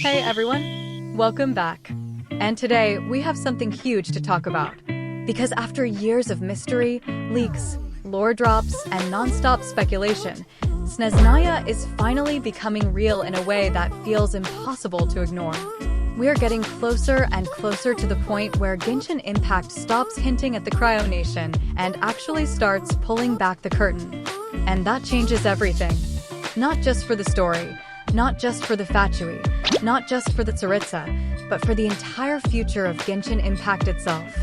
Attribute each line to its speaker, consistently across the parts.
Speaker 1: Hey everyone, welcome back. And today we have something huge to talk about. Because after years of mystery, leaks, lore drops, and non-stop speculation, Snezhnaya is finally becoming real in a way that feels impossible to ignore. We are getting closer and closer to the point where Genshin Impact stops hinting at the Cryo Nation and actually starts pulling back the curtain. And that changes everything. Not just for the story, not just for the Fatui, not just for the Tsaritsa, but for the entire future of Genshin Impact itself.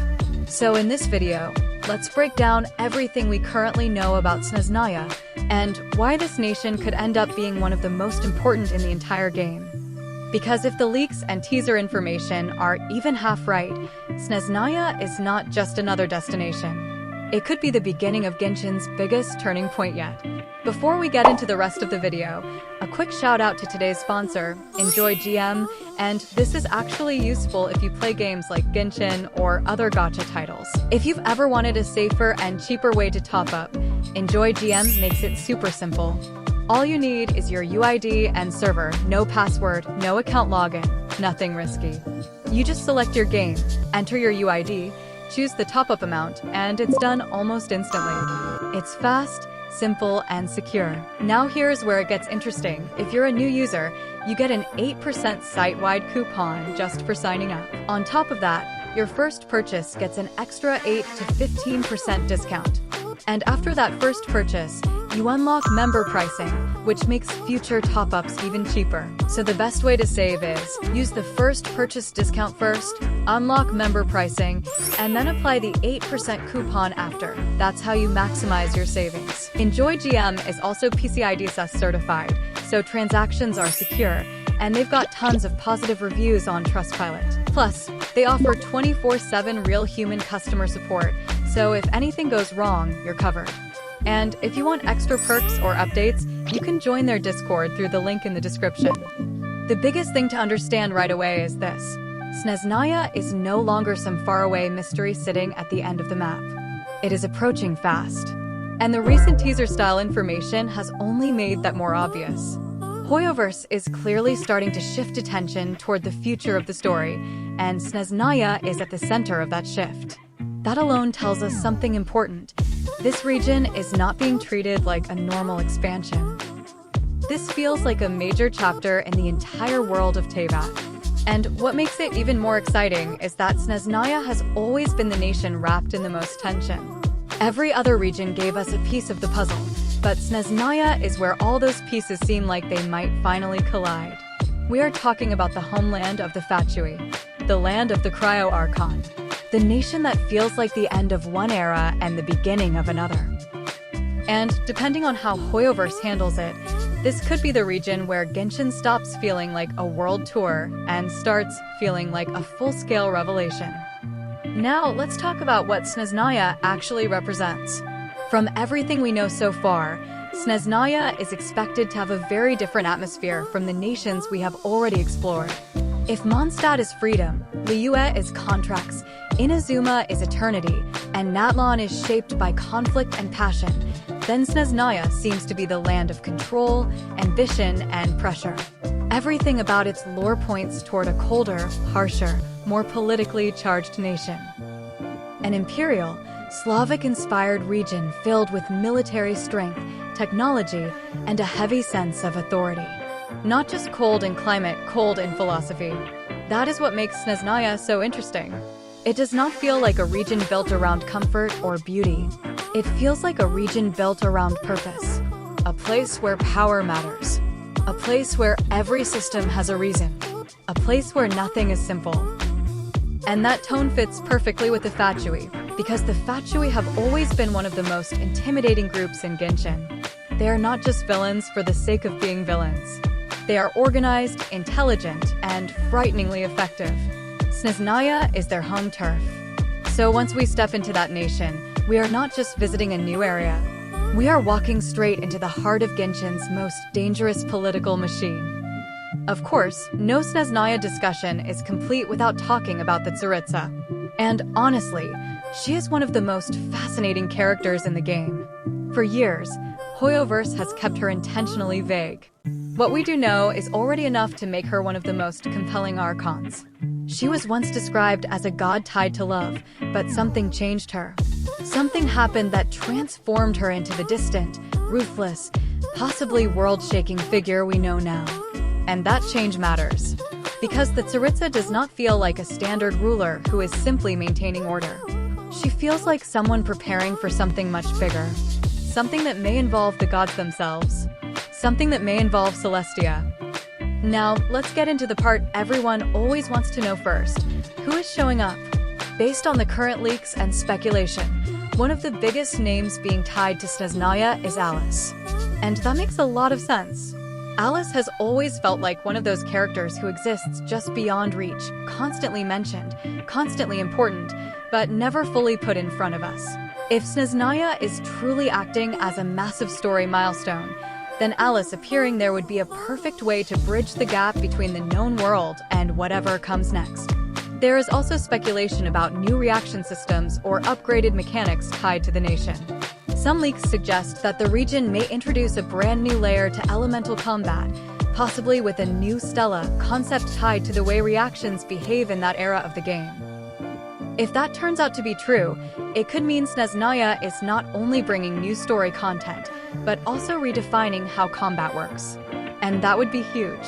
Speaker 1: So in this video, let's break down everything we currently know about Snezhnaya and why this nation could end up being one of the most important in the entire game. Because if the leaks and teaser information are even half right, Snezhnaya is not just another destination. It could be the beginning of Genshin's biggest turning point yet. Before we get into the rest of the video, a quick shout out to today's sponsor, Enjoy GM, and this is actually useful if you play games like Genshin or other gacha titles. If you've ever wanted a safer and cheaper way to top up, Enjoy GM makes it super simple. All you need is your UID and server, no password, no account login, nothing risky. You just select your game, enter your UID, choose the top-up amount, and it's done almost instantly. It's fast, simple, and secure. Now here's where it gets interesting. If you're a new user, you get an 8% site-wide coupon just for signing up. On top of that, your first purchase gets an extra 8 to 15% discount. And after that first purchase, you unlock member pricing, which makes future top-ups even cheaper. So the best way to save is use the first purchase discount first, unlock member pricing, and then apply the 8% coupon after. That's how you maximize your savings. Enjoy GM is also PCI DSS certified, so transactions are secure, and they've got tons of positive reviews on Trustpilot. Plus, they offer 24/7 real human customer support, so if anything goes wrong, you're covered. And if you want extra perks or updates, you can join their Discord through the link in the description. The biggest thing to understand right away is this. Snezhnaya is no longer some faraway mystery sitting at the end of the map. It is approaching fast. And the recent teaser-style information has only made that more obvious. Hoyoverse is clearly starting to shift attention toward the future of the story, and Snezhnaya is at the center of that shift. That alone tells us something important. This region is not being treated like a normal expansion. This feels like a major chapter in the entire world of Teyvat. And what makes it even more exciting is that Snezhnaya has always been the nation wrapped in the most tension. Every other region gave us a piece of the puzzle, but Snezhnaya is where all those pieces seem like they might finally collide. We are talking about the homeland of the Fatui, the land of the Cryo Archon, the nation that feels like the end of one era and the beginning of another. And depending on how Hoyoverse handles it, this could be the region where Genshin stops feeling like a world tour and starts feeling like a full-scale revelation. Now, let's talk about what Snezhnaya actually represents. From everything we know so far, Snezhnaya is expected to have a very different atmosphere from the nations we have already explored. If Mondstadt is freedom, Liyue is contracts, Inazuma is eternity, and Natlan is shaped by conflict and passion, then Snezhnaya seems to be the land of control, ambition, and pressure. Everything about its lore points toward a colder, harsher, more politically charged nation. An imperial, Slavic-inspired region filled with military strength, technology, and a heavy sense of authority. Not just cold in climate, cold in philosophy. That is what makes Snezhnaya so interesting. It does not feel like a region built around comfort or beauty. It feels like a region built around purpose. A place where power matters. A place where every system has a reason. A place where nothing is simple. And that tone fits perfectly with the Fatui, because the Fatui have always been one of the most intimidating groups in Genshin. They are not just villains for the sake of being villains. They are organized, intelligent, and frighteningly effective. Snezhnaya is their home turf. So once we step into that nation, we are not just visiting a new area. We are walking straight into the heart of Genshin's most dangerous political machine. Of course, no Snezhnaya discussion is complete without talking about the Tsaritsa. And honestly, she is one of the most fascinating characters in the game. For years, Hoyoverse has kept her intentionally vague. What we do know is already enough to make her one of the most compelling archons. She was once described as a god tied to love, but something changed her. Something happened that transformed her into the distant, ruthless, possibly world-shaking figure we know now. And that change matters, because the Tsaritsa does not feel like a standard ruler who is simply maintaining order. She feels like someone preparing for something much bigger, something that may involve the gods themselves, something that may involve Celestia. Now, let's get into the part everyone always wants to know first. Who is showing up? Based on the current leaks and speculation, one of the biggest names being tied to Snezhnaya is Alice. And that makes a lot of sense. Alice has always felt like one of those characters who exists just beyond reach, constantly mentioned, constantly important, but never fully put in front of us. If Snezhnaya is truly acting as a massive story milestone, then Alice appearing there would be a perfect way to bridge the gap between the known world and whatever comes next. There is also speculation about new reaction systems or upgraded mechanics tied to the nation. Some leaks suggest that the region may introduce a brand new layer to elemental combat, possibly with a new Stella concept tied to the way reactions behave in that era of the game. If that turns out to be true, it could mean Snezhnaya is not only bringing new story content, but also redefining how combat works. And that would be huge.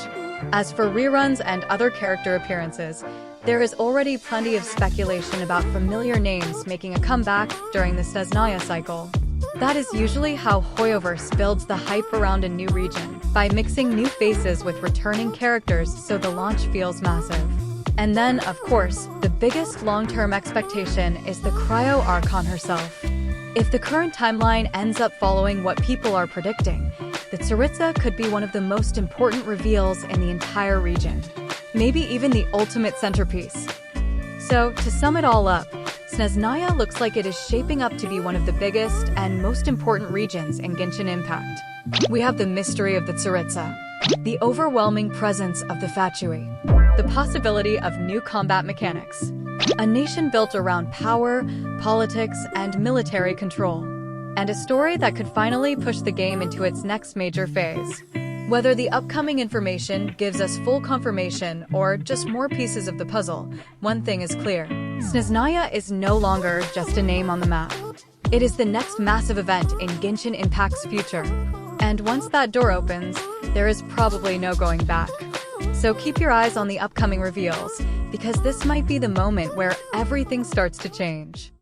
Speaker 1: As for reruns and other character appearances, there is already plenty of speculation about familiar names making a comeback during the Snezhnaya cycle. That is usually how Hoyoverse builds the hype around a new region, by mixing new faces with returning characters so the launch feels massive. And then, of course, the biggest long-term expectation is the Cryo Archon herself. If the current timeline ends up following what people are predicting, the Tsaritsa could be one of the most important reveals in the entire region. Maybe even the ultimate centerpiece. So, to sum it all up, Snezhnaya looks like it is shaping up to be one of the biggest and most important regions in Genshin Impact. We have the mystery of the Tsaritsa, the overwhelming presence of the Fatui, the possibility of new combat mechanics, a nation built around power, politics, and military control, and a story that could finally push the game into its next major phase. Whether the upcoming information gives us full confirmation or just more pieces of the puzzle, one thing is clear. Snezhnaya is no longer just a name on the map. It is the next massive event in Genshin Impact's future. And once that door opens, there is probably no going back. So keep your eyes on the upcoming reveals, because this might be the moment where everything starts to change.